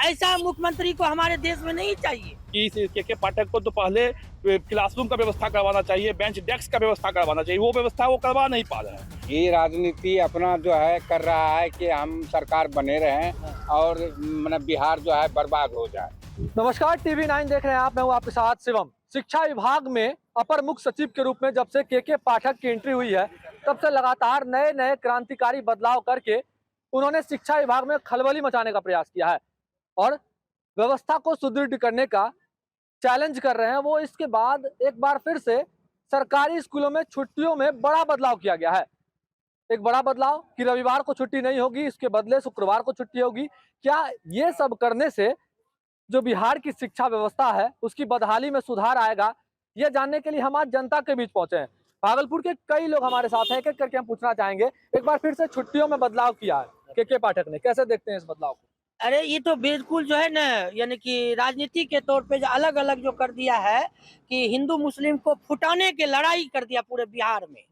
ऐसा मुख्यमंत्री को हमारे देश में नहीं चाहिए। कि इस के पाठक को तो पहले क्लासरूम का व्यवस्था करवाना चाहिए, बेंच डेस्क का व्यवस्था करवाना चाहिए, वो व्यवस्था वो करवा नहीं पा रहे हैं। ये राजनीति अपना जो है कर रहा है कि हम सरकार बने रहें और मतलब बिहार जो है बर्बाद हो जाए। नमस्कार, TV9 देख रहे हैं आप। मैं हूं आपके साथ शिवम। शिक्षा विभाग में अपर मुख्य सचिव के रूप में जब से के पाठक की एंट्री हुई है, तब से लगातार नए नए क्रांतिकारी बदलाव करके उन्होंने शिक्षा विभाग में खलबली मचाने का प्रयास किया है और व्यवस्था को सुदृढ़ करने का चैलेंज कर रहे हैं। वो इसके बाद एक बार फिर से सरकारी स्कूलों में छुट्टियों में बड़ा बदलाव किया गया है। एक बड़ा बदलाव कि रविवार को छुट्टी नहीं होगी, इसके बदले शुक्रवार को छुट्टी होगी। क्या ये सब करने से जो बिहार की शिक्षा व्यवस्था है उसकी बदहाली में सुधार आएगा? ये जानने के लिए हम आज जनता के बीच पहुंचे हैं। भागलपुर के कई लोग हमारे साथ हैं, एक एक करके हम पूछना चाहेंगे। एक बार फिर से छुट्टियों में बदलाव किया है के पाठक ने, कैसे देखते हैं इस बदलाव को? अरे ये तो बिल्कुल जो है ना, यानी कि राजनीति के तौर पे जो अलग अलग जो कर दिया है कि हिंदू मुस्लिम को फुटाने के लड़ाई कर दिया पूरे बिहार में,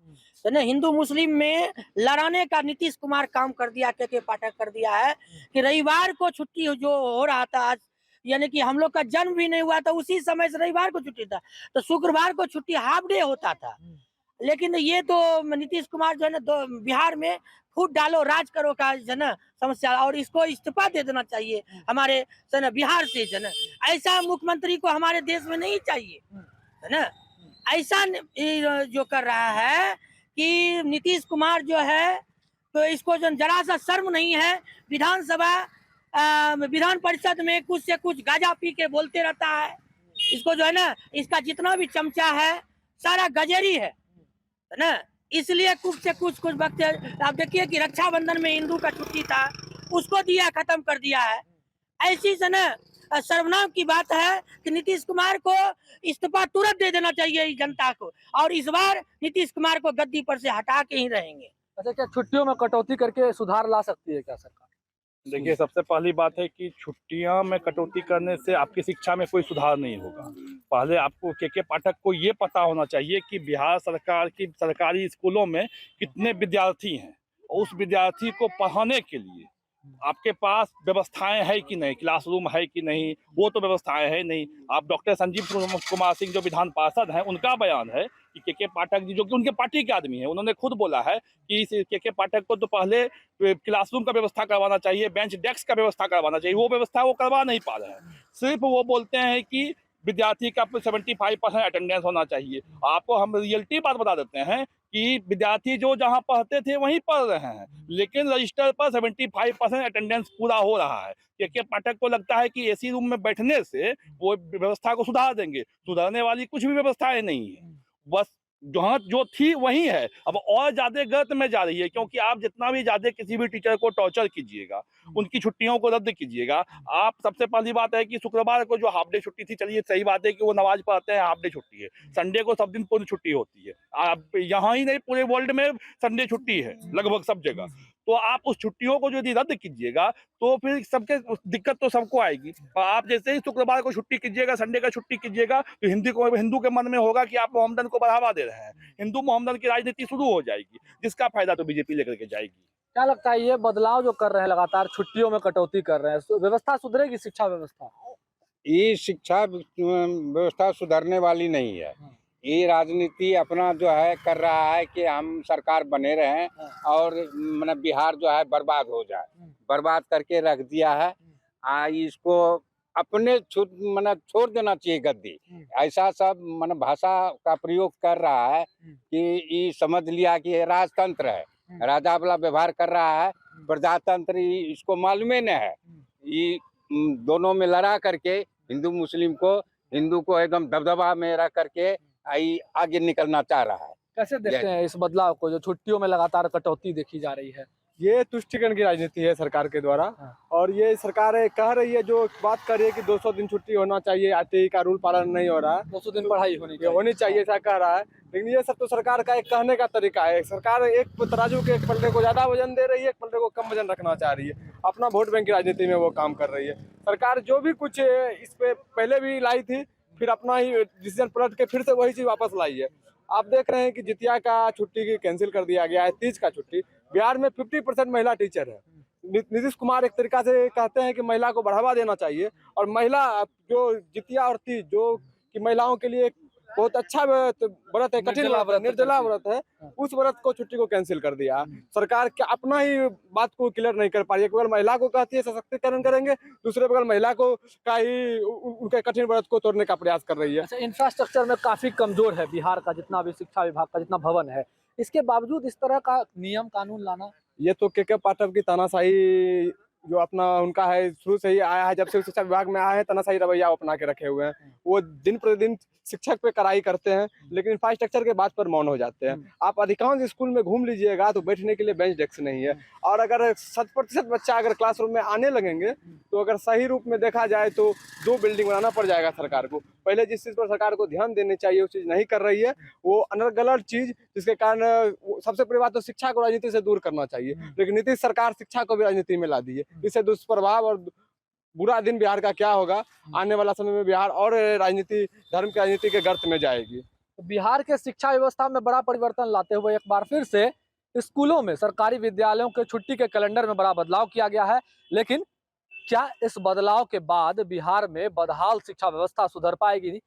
तो ना हिंदू मुस्लिम में लड़ाने का नीतीश कुमार काम कर दिया, के पाठक कर दिया है कि रविवार को छुट्टी जो हो रहा था आज, यानी कि हम लोग का जन्म भी नहीं हुआ था उसी समय से रविवार को छुट्टी था, तो शुक्रवार को छुट्टी हाफ डे होता था। लेकिन ये तो नीतीश कुमार जो है ना बिहार में फूट डालो राज करो का जो है ना समस्या, और इसको इस्तीफा दे देना चाहिए हमारे जो है ना बिहार से जो है ना। ऐसा मुख्यमंत्री को हमारे देश में नहीं चाहिए, है ना। ऐसा जो कर रहा है कि नीतीश कुमार जो है, तो इसको जो जरा सा शर्म नहीं है। विधानसभा विधान परिषद में कुछ से कुछ गांजा पी के बोलते रहता है। इसको जो है ना, इसका जितना भी चमचा है सारा गजेरी है ना। इसलिए कुछ से कुछ वक्त आप देखिए कि रक्षाबंधन में हिंदू का छुट्टी था, उसको दिया, खत्म कर दिया है। ऐसी से ना शर्मनाक की बात है कि नीतीश कुमार को इस्तीफा तुरंत दे देना चाहिए इस जनता को, और इस बार नीतीश कुमार को गद्दी पर से हटा के ही रहेंगे। अच्छा, क्या छुट्टियों में कटौती करके सुधार ला सकती है क्या सरकार? देखिए, सबसे पहली बात है कि छुट्टियां में कटौती करने से आपकी शिक्षा में कोई सुधार नहीं होगा। पहले आपको के पाठक को ये पता होना चाहिए कि बिहार सरकार की सरकारी स्कूलों में कितने विद्यार्थी हैं, और उस विद्यार्थी को पढ़ाने के लिए आपके पास व्यवस्थाएं है कि नहीं, क्लासरूम है कि नहीं, वो तो व्यवस्थाएं है नहीं। आप डॉक्टर संजीव कुमार सिंह जो विधान पार्षद हैं, उनका बयान है कि के पाठक जी जो कि उनके पार्टी के आदमी हैं, उन्होंने खुद बोला है कि इस के पाठक को तो पहले क्लासरूम का व्यवस्था करवाना चाहिए, बेंच डेस्क का व्यवस्था करवाना चाहिए, वो व्यवस्था वो करवा नहीं पा रहे हैं। सिर्फ वो बोलते हैं कि विद्यार्थी का 75% अटेंडेंस होना चाहिए। आपको हम रियलिटी बात बता देते हैं कि विद्यार्थी जो जहां पढ़ते थे वहीं पढ़ रहे हैं, लेकिन रजिस्टर पर 75% अटेंडेंस पूरा हो रहा है। के पाठक को लगता है कि एसी रूम में बैठने से वो व्यवस्था को सुधार देंगे। सुधारने वाली कुछ भी व्यवस्थाएं नहीं है, बस जहाँ जो थी वही है, अब और ज्यादा गलत में जा रही है। क्योंकि आप जितना भी ज्यादा किसी भी टीचर को टॉर्चर कीजिएगा, उनकी छुट्टियों को रद्द कीजिएगा। आप सबसे पहली बात है कि शुक्रवार को जो हाफ डे छुट्टी थी, चलिए सही बात है कि वो नमाज पढ़ते हैं, हाफ डे छुट्टी है। संडे को सब दिन पूरी छुट्टी होती है। आप यहाँ ही नहीं, पूरे वर्ल्ड में संडे छुट्टी है लगभग सब जगह। तो आप उस छुट्टियों को यदि रद्द कीजिएगा तो फिर सबके दिक्कत तो सबको आएगी। और आप जैसे ही शुक्रवार को छुट्टी कीजिएगा, संडे का छुट्टी कीजिएगा, तो हिंदू के मन में होगा कि आप मोहम्मदन को बढ़ावा दे रहे हैं, हिंदू मोहम्मदन की राजनीति शुरू हो जाएगी, जिसका फायदा तो बीजेपी लेकर के जाएगी। क्या लगता है ये बदलाव जो कर रहे हैं, लगातार छुट्टियों में कटौती कर रहे हैं, व्यवस्था सुधरेगी? शिक्षा व्यवस्था, ये शिक्षा व्यवस्था सुधरने वाली नहीं है। ये राजनीति अपना जो है कर रहा है कि हम सरकार बने रहें और मतलब बिहार जो है बर्बाद हो जाए। बर्बाद करके रख दिया है। इसको अपने छोड़ देना चाहिए गद्दी। ऐसा सब भाषा का प्रयोग कर रहा है कि ये समझ लिया कि ये राजतंत्र है, राजा वाला व्यवहार कर रहा है। प्रजातंत्र इसको मालूम ही नहीं है। ये दोनों में लड़ा करके हिंदू को एकदम दबदबा में रख करके आगे निकलना चाह रहा है। कैसे देखते हैं इस बदलाव को जो छुट्टियों में लगातार कटौती देखी जा रही है? ये तुष्टिकरण की राजनीति है सरकार के द्वारा। और ये सरकार कह रही है, जो बात कर रही है कि 200 दिन छुट्टी होना चाहिए, आरटीई का रूल पालन नहीं हो रहा है, 200 दिन पढ़ाई होनी चाहिए ऐसा कह रहा है। लेकिन ये सब तो सरकार का एक कहने का तरीका है। सरकार एक तराजू के एक पलटे को ज्यादा वजन दे रही है, एक पलटे को कम वजन रखना चाह रही है। अपना वोट बैंक की राजनीति में वो काम कर रही है। सरकार जो भी कुछ इस पे पहले भी लाई थी, फिर अपना ही डिसीजन पलट के फिर से वही चीज वापस लाई है। आप देख रहे हैं कि जितिया का छुट्टी की कैंसिल कर दिया गया है, तीज का छुट्टी। बिहार में 50% महिला टीचर है। नीतीश कुमार एक तरीका से कहते हैं कि महिला को बढ़ावा देना चाहिए, और महिला जो जितिया और तीज जो कि महिलाओं के लिए बहुत अच्छा व्रत है, कठिन व्रत है, निर्जला व्रत है, उस व्रत को छुट्टी को कैंसिल कर दिया। सरकार क्या अपना ही बात को क्लियर नहीं कर पा रही है। एक बगल महिला को कहती है सशक्तिकरण करेंगे, दूसरे बगल महिला को का ही उनके कठिन व्रत को तोड़ने का प्रयास कर रही है। अच्छा, इंफ्रास्ट्रक्चर में काफी कमजोर है बिहार का, जितना भी शिक्षा विभाग का जितना भवन है, इसके बावजूद इस तरह का नियम कानून लाना, ये तो के पाठक की तानाशाही जो अपना उनका है, शुरू से ही आया है, जब से शिक्षा विभाग में आया है तानाशाही रवैया अपना के रखे हुए हैं। वो दिन प्रतिदिन शिक्षक पे कड़ाई करते हैं, लेकिन इंफ्रास्ट्रक्चर के बात पर मौन हो जाते हैं। आप अधिकांश स्कूल में घूम लीजिएगा तो बैठने के लिए बेंच डेस्क नहीं है, और अगर 100% बच्चा अगर क्लासरूम में आने लगेंगे तो अगर सही रूप में देखा जाए तो 2 बिल्डिंग बनाना पड़ जाएगा सरकार को। पहले जिस चीज़ पर सरकार को ध्यान देनी चाहिए उस चीज़ नहीं कर रही है, वो अनर्गल चीज़, जिसके कारण सबसे बड़ी बात तो शिक्षा को राजनीति से दूर करना चाहिए, लेकिन नीतीश सरकार शिक्षा को भी राजनीति में ला दी है। इससे दुष्प्रभाव और बुरा दिन बिहार का क्या होगा, आने वाला समय में बिहार और राजनीति, धर्म की राजनीति के गर्त में जाएगी। तो बिहार के शिक्षा व्यवस्था में बड़ा परिवर्तन लाते हुए एक बार फिर से स्कूलों में, सरकारी विद्यालयों के छुट्टी के कैलेंडर में बड़ा बदलाव किया गया है। लेकिन क्या इस बदलाव के बाद बिहार में बदहाल शिक्षा व्यवस्था सुधर पाएगी,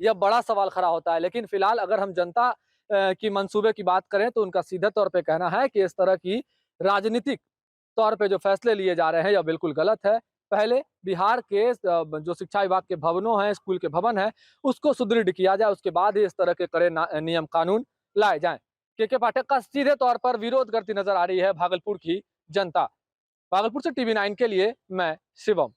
यह बड़ा सवाल खड़ा होता है। लेकिन फिलहाल अगर हम जनता की मंसूबे की बात करें तो उनका सीधे तौर पे कहना है कि इस तरह की राजनीतिक तौर पे जो फैसले लिए जा रहे हैं यह बिल्कुल गलत है। पहले बिहार के जो शिक्षा विभाग के भवनों हैं, स्कूल के भवन हैं, उसको सुदृढ़ किया जाए, उसके बाद ही इस तरह के कड़े नियम कानून लाए जाएं। के पाठक का सीधे तौर पर विरोध करती नजर आ रही है भागलपुर की जनता। भागलपुर से TV9 के लिए मैं शिवम।